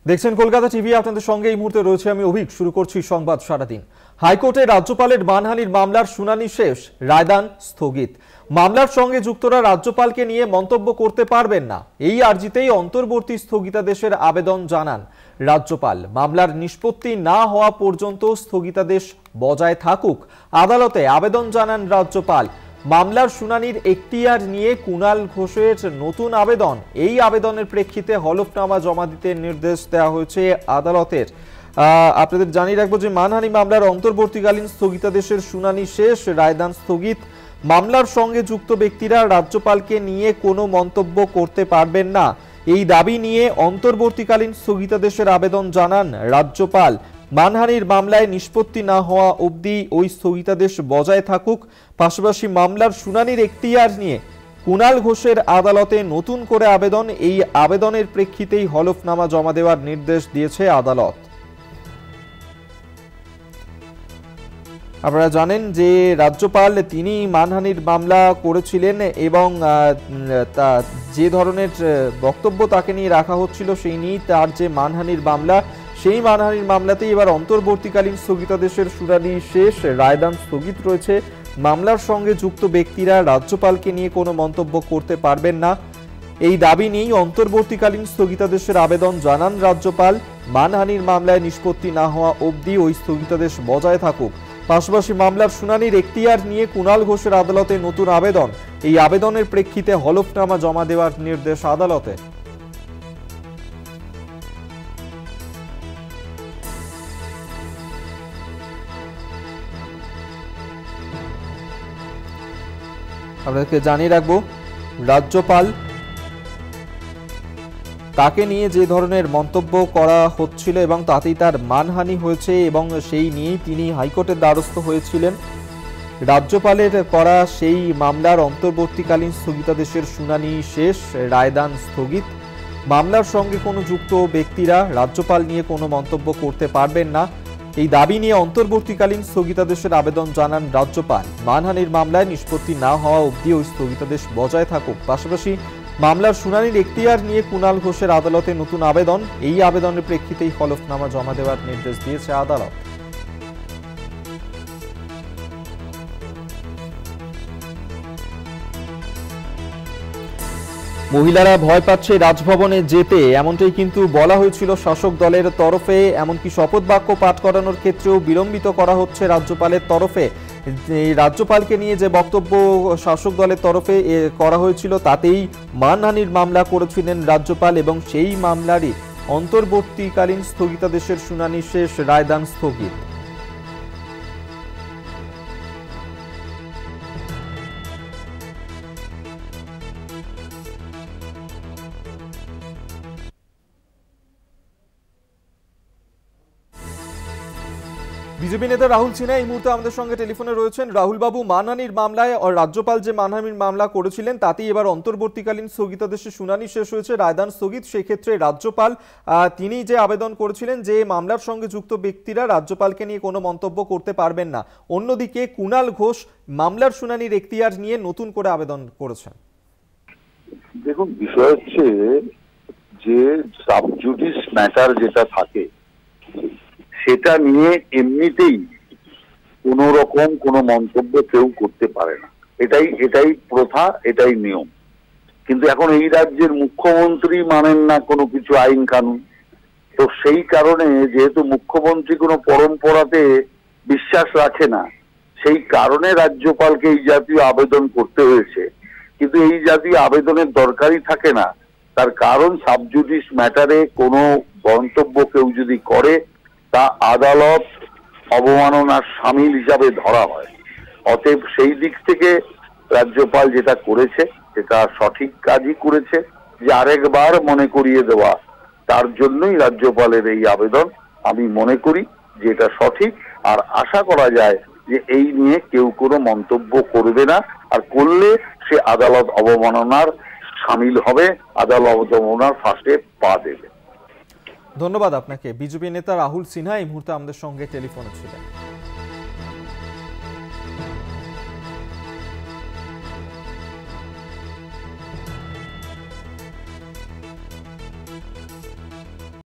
দেখছেন কলকাতা টিভি, আপনাদের সঙ্গে এই মুহূর্তে রয়েছে আমি অভিক। শুরু করছি সংবাদ সারাদিন। হাইকোর্টে রাজ্যপালের মানহানির মামলার শুনানি শেষ, রায়দান স্থগিত। মামলার সঙ্গে যুক্তরা রাজ্যপালকে নিয়ে মন্তব্য করতে পারবেন না, এই আর্জিতেই অন্তর্বর্তী স্থগিতাদেশের আবেদন জানান রাজ্যপাল। মামলার নিষ্পত্তি না হওয়া পর্যন্ত স্থগিতাদেশ বজায় থাকুক আদালতে আবেদন জানান রাজ্যপাল। মামলার শুনানির এখতিয়ার নিয়ে কুণাল ঘোষের নতুন আবেদন, এই আবেদনের প্রেক্ষিতে হলফনামা জমা দিতে নির্দেশ দেওয়া হয়েছে আদালতের। আপনাদের জানিয়ে রাখবো যে মানহানি মামলার অন্তর্বর্তীকালীন স্থগিতাদেশের শুনানি শেষ, রায়দান স্থগিত। মামলার সঙ্গে যুক্ত ব্যক্তিরা রাজ্যপালকে নিয়ে কোনো মন্তব্য করতে পারবেন না, এই দাবি নিয়ে অন্তর্বর্তীকালীন স্থগিতাদেশের আবেদন জানান রাজ্যপাল। মানহানির মামলায় নিষ্পত্তি না হওয়া অবধি ওই স্থগিতাদেশ বজায় থাকুক। পাশাপাশি মামলার শুনানির এখতিয়ার নিয়ে কুণাল ঘোষের আদালতে নতুন করে আবেদন, এই আবেদনের প্রেক্ষিতেই হলফনামা জমা দেওয়ার নির্দেশ দিয়েছে আদালত। আপনারা জানেন যে রাজ্যপাল তিনি মানহানির মামলা করেছিলেন এবং যে ধরনের বক্তব্য তাকে নিয়ে রাখা হচ্ছিল সেই নিয়েই তার যে মানহানির মামলা, সেই মানহানির মামলাতেই এবার অন্তর্বর্তীকালীন স্থগিতাদেশের শুনানি শেষ, রায়দান স্থগিত রয়েছে। মামলার সঙ্গে যুক্ত ব্যক্তিরা রাজ্যপালকে নিয়ে কোনো মন্তব্য করতে পারবেন না, এই দাবি নিয়েই অন্তর্বর্তীকালীন স্থগিতাদেশের আবেদন জানান রাজ্যপাল। মানহানির মামলায় নিষ্পত্তি না হওয়া অবধি ওই স্থগিতাদেশ বজায় থাকুক। পাশাপাশি মামলার শুনানির এখতিয়ার নিয়ে কুণাল ঘোষের আদালতে নতুন আবেদন, এই আবেদনের প্রেক্ষিতে হলফনামা জমা দেওয়ার নির্দেশ আদালতে। আপনাদেরকে জানিয়ে রাখবো রাজ্যপাল তাকে নিয়ে যে ধরনের মন্তব্য করা হচ্ছিল এবং তাতেই তার মানহানি হয়েছে এবং সেই নিয়েই তিনি হাইকোর্টের দ্বারস্থ হয়েছিলেন। রাজ্যপালের করা সেই মামলার অন্তর্বর্তীকালীন স্থগিতাদেশের শুনানি শেষ, রায়দান স্থগিত। মামলার সঙ্গে কোনো যুক্ত ব্যক্তিরা রাজ্যপাল নিয়ে কোনো মন্তব্য করতে পারবেন না, এই দাবি নিয়ে অন্তর্বর্তীকালীন স্থগিতাদেশের আবেদন জানান রাজ্যপাল। মানহানির মামলায় নিষ্পত্তি না হওয়া অবধি ওই স্থগিতাদেশ বজায় থাকুক। পাশাপাশি মামলার শুনানির এখতিয়ার নিয়ে কুণাল ঘোষের আদালতে নতুন আবেদন, এই আবেদনের প্রেক্ষিতেই হলফনামা জমা দেওয়ার নির্দেশ দিয়েছে আদালত। মহিলারা ভয় পাচ্ছে রাজভবনে যেতে, এমনটাই কিন্তু বলা হয়েছিল শাসক দলের তরফে। এমনকি শপথ বাক্য পাঠ করানোর ক্ষেত্রেও বিলম্বিত করা হচ্ছে রাজ্যপালের তরফে। রাজ্যপালকে নিয়ে যে বক্তব্য শাসক দলের তরফে করা হয়েছিল তাতেই মানহানির মামলা করেছিলেন রাজ্যপাল এবং সেই মামলারই অন্তর্বর্তীকালীন স্থগিতাদেশের শুনানি শেষ, রায়দান স্থগিত। বিজেপি নেতা রাহুল সিনহা এই মুহূর্তে আমাদের সঙ্গে টেলিফোনে রয়েছেন। রাহুল বাবু, মানহানির মামলায় রাজ্যপাল যে মানহানির মামলা করেছিলেন তাতেই এবার অন্তর্বর্তীকালীন স্থগিতাদেশের শুনানি শেষ হয়েছে, রায়দান স্থগিত। সেক্ষেত্রে রাজ্যপাল তিনি যে আবেদন করেছিলেন যে মামলার সঙ্গে যুক্ত ব্যক্তিরা রাজ্যপালকে নিয়ে কোনো মন্তব্য করতে পারবেন না, অন্যদিকে কুণাল ঘোষ মামলার শুনানির এখতিয়ার নিয়ে নতুন করে আবেদন করেছেন। দেখুন, বিষয় হচ্ছে যে সাবজুডিস ম্যাটার যেটা থাকে সেটা নিয়ে এমনিতেই কোন রকম কোনো মন্তব্য কেউ করতে পারে না, এটাই প্রথা, এটাই নিয়ম। কিন্তু এখন এই রাজ্যের মুখ্যমন্ত্রী মানেন না কোনো কিছু আইন কানুন, তো সেই কারণে যেহেতু মুখ্যমন্ত্রী কোনো পরম্পরাতে বিশ্বাস রাখে না, সেই কারণে রাজ্যপালকে এই জাতীয় আবেদন করতে হয়েছে। কিন্তু এই জাতীয় আবেদনের দরকারই থাকে না, তার কারণ সাবজুডিস ম্যাটারে কোনো মন্তব্য কেউ যদি করে তা আদালত অবমাননার শামিল হিসাবে ধরা হয়। অতএব সেই দিক থেকে রাজ্যপাল যেটা করেছে সেটা সঠিক কাজই করেছে, যে আরেকবার মনে করিয়ে দেওয়া, তার জন্যই রাজ্যপালের এই আবেদন। আমি মনে করি যে এটা সঠিক, আর আশা করা যায় যে এই নিয়ে কেউ কোনো মন্তব্য করবে না, আর করলে সে আদালত অবমাননার শামিল হবে, আদালত অবমাননার ফাঁসে পা দেবে। ধন্যবাদ আপনাকে। বিজেপি নেতা রাহুল সিনহা এই মুহূর্তে আমাদের সঙ্গে টেলিফোনে ছিলেন।